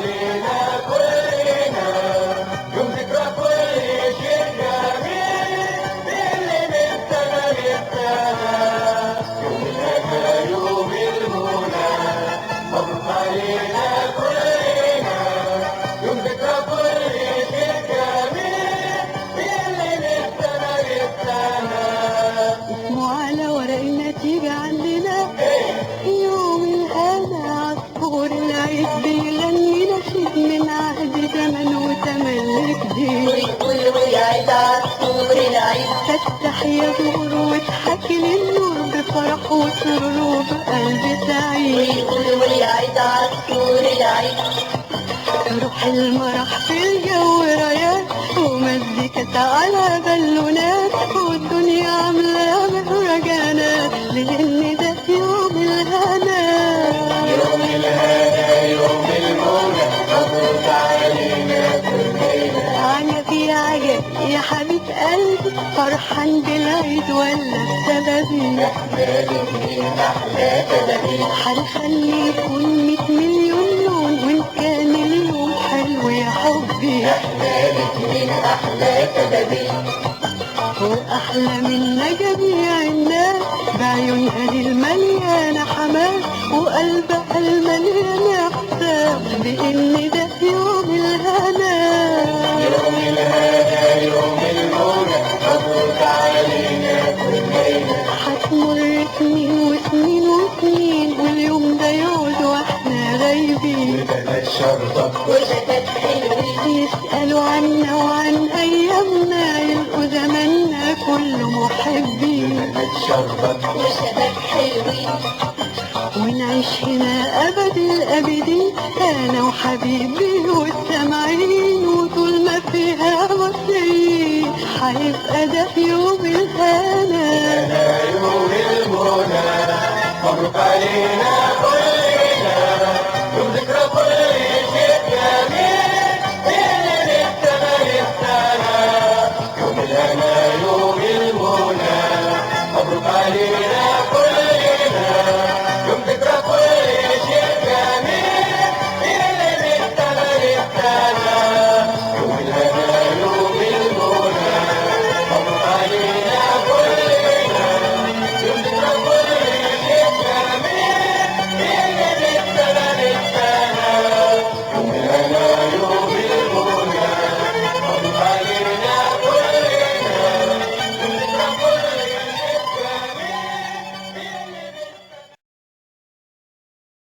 علينا كلنا يوم ذكرى كل شيء جميل اللي من سنة للسنة يوم الهنا يوم المنى مبروك علينا كلنا يوم ذكرى كل شيء جميل اللي من سنة للسنة اسمه على ورق النتيجة عندنا يوم الهنا عصفور العيد بيغني نشيد من عهد زمن وتملي جديد ويقول ويعيد عصفور العيد فتح يا زهور واضحك للنور بفرح وسرور وبقلب سعيد ويقول ويعيد عصفور العيد روح المرح في الجو رايات ومزيكة على بالونات والدنيا عاملة مهرجانات لأن ده يوم الهنا يوم الهنا يوم المنى مبروك علينا كلنا عجب يا عجب يا حبيب قلبي فرحان بالعيد ولا بسببي مالك من أحلى تدابير هنخلي يكون 100 مليون لون وإن كان اليوم حلو يا حبي مالك من أحلى تدابير وأحلى منا جميع الناس بعيونها دي المليانة حماس وقلبها المليان إحساس بإن ده يوم الهنا يوم الهنا يوم المنى مبروك علينا كلنا هتمر سنين وسنين وسنين واليوم ده يعود واحنا غايبين وده الشرطة وشتات حلوين يسألوا عنا وعن أيامنا يلقوا زماننا كله محبين وده الشرطة وشتات حلوين ونعيش هنا أبد الأبدين أنا وحبيبي والسامعين وطول ما فيها مصريين هيبقى ده يوم الهنا يوم المنى مبروك علينا كلنا يوم ذكرى كل شيء جميل اللي من سنة للسنة يوم الهنا يوم المنى مبروك علينا